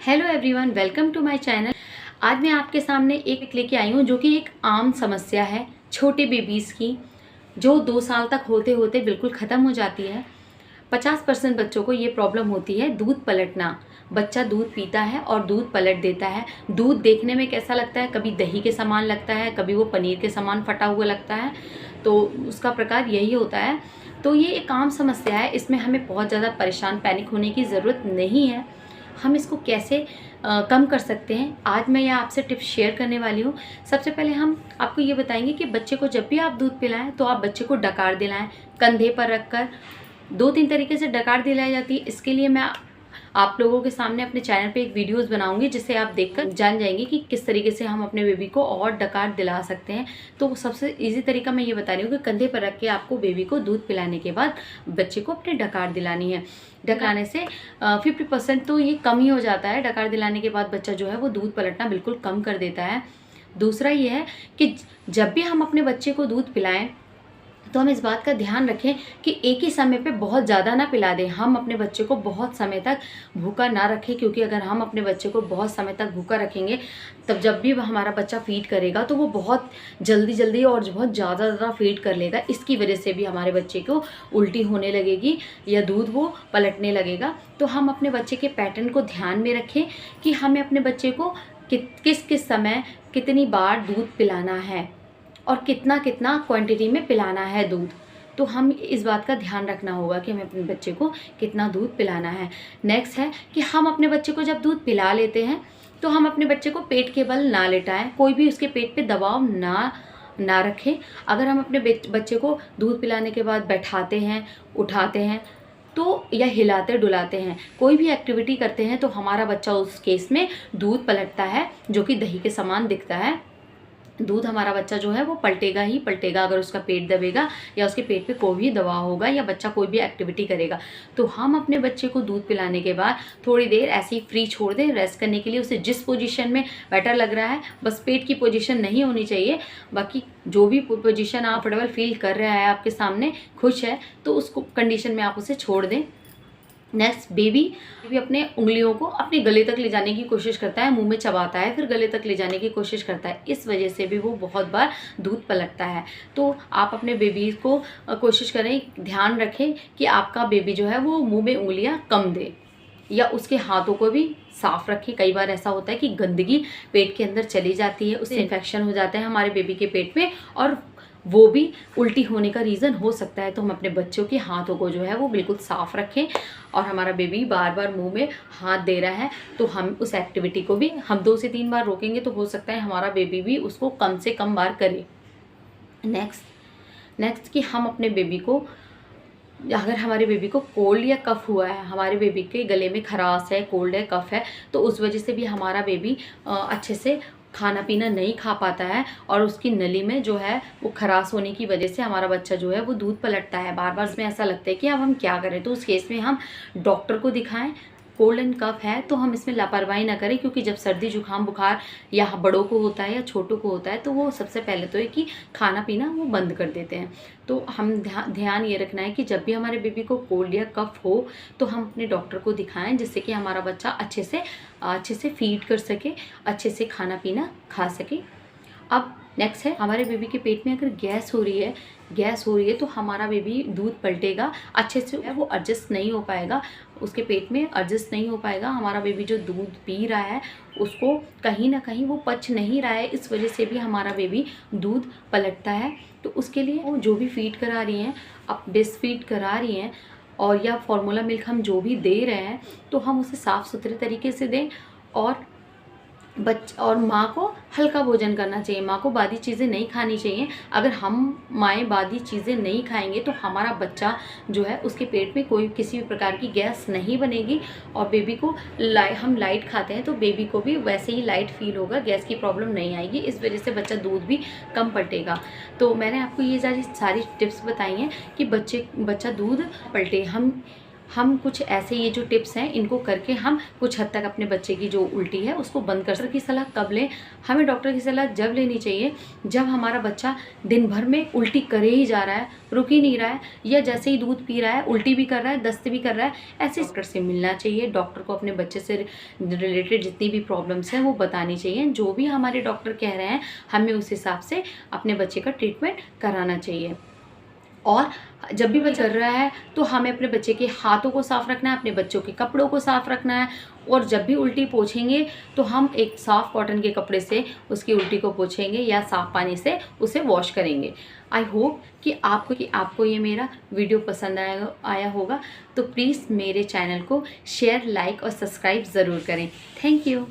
Hello everyone, welcome to my channel. आज मैं आपके सामने एक लेके आई हूँ जो कि एक आम समस्या है छोटे बेबीज़ की, जो 2 साल तक होते होते बिल्कुल ख़त्म हो जाती है। 50% बच्चों को ये प्रॉब्लम होती है, दूध पलटना। बच्चा दूध पीता है और दूध पलट देता है। दूध देखने में कैसा लगता है, कभी दही के समान लगता है, कभी वो पनीर के समान फटा हुआ लगता है। तो उसका प्रकार यही होता है। तो ये एक आम समस्या है, इसमें हमें बहुत ज़्यादा परेशान पैनिक होने की ज़रूरत नहीं है। हम इसको कैसे कम कर सकते हैं, आज मैं यह आपसे टिप्स शेयर करने वाली हूँ। सबसे पहले हम आपको ये बताएंगे कि बच्चे को जब भी आप दूध पिलाएं तो आप बच्चे को डकार दिलाएं, कंधे पर रखकर। 2-3 तरीके से डकार दिलाई जाती है। इसके लिए मैं आप लोगों के सामने अपने चैनल पे एक वीडियोस बनाऊंगी, जिससे आप देखकर जान जाएंगे कि किस तरीके से हम अपने बेबी को और डकार दिला सकते हैं। तो सबसे इजी तरीका मैं ये बता रही हूँ कि कंधे पर रख के आपको बेबी को दूध पिलाने के बाद बच्चे को अपने डकार दिलानी है। डकाने से 50% तो ये कम ही हो जाता है। डकार दिलाने के बाद बच्चा जो है वो दूध पलटना बिल्कुल कम कर देता है। दूसरा ये है कि जब भी हम अपने बच्चे को दूध पिलाएं तो हम इस बात का ध्यान रखें कि एक ही समय पे बहुत ज़्यादा ना पिला दें। हम अपने बच्चे को बहुत समय तक भूखा ना रखें, क्योंकि अगर हम अपने बच्चे को बहुत समय तक भूखा रखेंगे तब जब भी हमारा बच्चा फीड करेगा तो वो बहुत जल्दी जल्दी और बहुत ज़्यादा फीड कर लेगा। इसकी वजह से भी हमारे बच्चे को उल्टी होने लगेगी या दूध वो पलटने लगेगा। तो हम अपने बच्चे के पैटर्न को ध्यान में रखें कि हमें अपने बच्चे को किस किस समय कितनी बार दूध पिलाना है और कितना कितना क्वांटिटी में पिलाना है दूध। तो हम इस बात का ध्यान रखना होगा कि हमें अपने बच्चे को कितना दूध पिलाना है। नेक्स्ट है कि हम अपने बच्चे को जब दूध पिला लेते हैं तो हम अपने बच्चे को पेट के बल ना लेटाएं, कोई भी उसके पेट पे दबाव ना रखें। अगर हम अपने बच्चे को दूध पिलाने के बाद बैठाते हैं, उठाते हैं तो या हिलाते डुलाते हैं, कोई भी एक्टिविटी करते हैं, तो हमारा बच्चा उस केस में दूध पलटता है, जो कि दही के समान दिखता है। दूध हमारा बच्चा जो है वो पलटेगा ही पलटेगा अगर उसका पेट दबेगा या उसके पेट पे कोई भी दबाव होगा या बच्चा कोई भी एक्टिविटी करेगा। तो हम अपने बच्चे को दूध पिलाने के बाद थोड़ी देर ऐसे ही फ्री छोड़ दें रेस्ट करने के लिए। उसे जिस पोजीशन में बेटर लग रहा है, बस पेट की पोजीशन नहीं होनी चाहिए, बाकी जो भी पोजीशन आप कंफर्टेबल फील कर रहा है, आपके सामने खुश है, तो उस कंडीशन में आप उसे छोड़ दें। नेक्स्ट, बेबी अपने उंगलियों को अपने गले तक ले जाने की कोशिश करता है, मुंह में चबाता है, फिर गले तक ले जाने की कोशिश करता है। इस वजह से भी वो बहुत बार दूध पलटता है। तो आप अपने बेबी को कोशिश करें, ध्यान रखें कि आपका बेबी जो है वो मुंह में उंगलियां कम दे या उसके हाथों को भी साफ रखें। कई बार ऐसा होता है कि गंदगी पेट के अंदर चली जाती है, उससे इन्फेक्शन हो जाता है हमारे बेबी के पेट में और वो भी उल्टी होने का रीज़न हो सकता है। तो हम अपने बच्चों के हाथों को जो है वो बिल्कुल साफ़ रखें। और हमारा बेबी बार बार मुंह में हाथ दे रहा है तो हम उस एक्टिविटी को भी हम 2 से 3 बार रोकेंगे तो हो सकता है हमारा बेबी भी उसको कम से कम बार करे। नेक्स्ट कि हम अपने बेबी को, अगर हमारे बेबी को कोल्ड या कफ़ हुआ है, हमारे बेबी के गले में खराश है, कोल्ड है, कफ़ है, तो उस वजह से भी हमारा बेबी अच्छे से खाना पीना नहीं खा पाता है और उसकी नली में जो है वो खराश होने की वजह से हमारा बच्चा जो है वो दूध पलटता है। बार बार इसमें ऐसा लगता है कि अब हम क्या करें। तो उस केस में हम डॉक्टर को दिखाएं। कोल्ड एंड कफ है तो हम इसमें लापरवाही ना करें, क्योंकि जब सर्दी जुकाम बुखार या बड़ों को होता है या छोटों को होता है तो वो सबसे पहले तो है कि खाना पीना वो बंद कर देते हैं। तो हम ध्यान ये रखना है कि जब भी हमारे बेबी को कोल्ड या कफ हो तो हम अपने डॉक्टर को दिखाएं, जिससे कि हमारा बच्चा अच्छे से फीड कर सके, अच्छे से खाना पीना खा सके। अब नेक्स्ट है, हमारे बेबी के पेट में अगर गैस हो रही है तो हमारा बेबी दूध पलटेगा, अच्छे से वो एडजस्ट नहीं हो पाएगा, उसके पेट में एडजस्ट नहीं हो पाएगा। हमारा बेबी जो दूध पी रहा है उसको कहीं ना कहीं वो पच नहीं रहा है, इस वजह से भी हमारा बेबी दूध पलटता है। तो उसके लिए वो जो भी फीड करा रही हैं, अब ब्रेस्ट फीड करा रही हैं और या फार्मूला मिल्क हम जो भी दे रहे हैं तो हम उसे साफ़ सुथरे तरीके से दें। और माँ को हल्का भोजन करना चाहिए, माँ को बादी चीज़ें नहीं खानी चाहिए। अगर हम माएँ बादी चीज़ें नहीं खाएंगे तो हमारा बच्चा जो है उसके पेट में कोई किसी भी प्रकार की गैस नहीं बनेगी और बेबी को हम लाइट खाते हैं तो बेबी को भी वैसे ही लाइट फील होगा, गैस की प्रॉब्लम नहीं आएगी। इस वजह से बच्चा दूध भी कम पलटेगा। तो मैंने आपको ये सारी टिप्स बताई हैं कि बच्चा दूध पलटे। हम कुछ ऐसे ये जो टिप्स हैं इनको करके हम कुछ हद तक अपने बच्चे की जो उल्टी है उसको बंद कर सकते। डॉक्टर की सलाह कब लें? हमें डॉक्टर की सलाह जब लेनी चाहिए जब हमारा बच्चा दिन भर में उल्टी करे ही जा रहा है, रुक ही नहीं रहा है, या जैसे ही दूध पी रहा है उल्टी भी कर रहा है, दस्त भी कर रहा है। ऐसे डॉक्टर से मिलना चाहिए। डॉक्टर को अपने बच्चे से रिलेटेड जितनी भी प्रॉब्लम्स हैं वो बतानी चाहिए। जो भी हमारे डॉक्टर कह रहे हैं हमें उस हिसाब से अपने बच्चे का ट्रीटमेंट कराना चाहिए। और जब भी बच्चा कर रहा है तो हमें अपने बच्चे के हाथों को साफ़ रखना है, अपने बच्चों के कपड़ों को साफ़ रखना है। और जब भी उल्टी पोंछेंगे तो हम एक साफ़ कॉटन के कपड़े से उसकी उल्टी को पोंछेंगे या साफ़ पानी से उसे वॉश करेंगे। आई होप कि आपको ये मेरा वीडियो पसंद आया होगा। तो प्लीज़ मेरे चैनल को शेयर, लाइक और सब्सक्राइब ज़रूर करें। Thank you.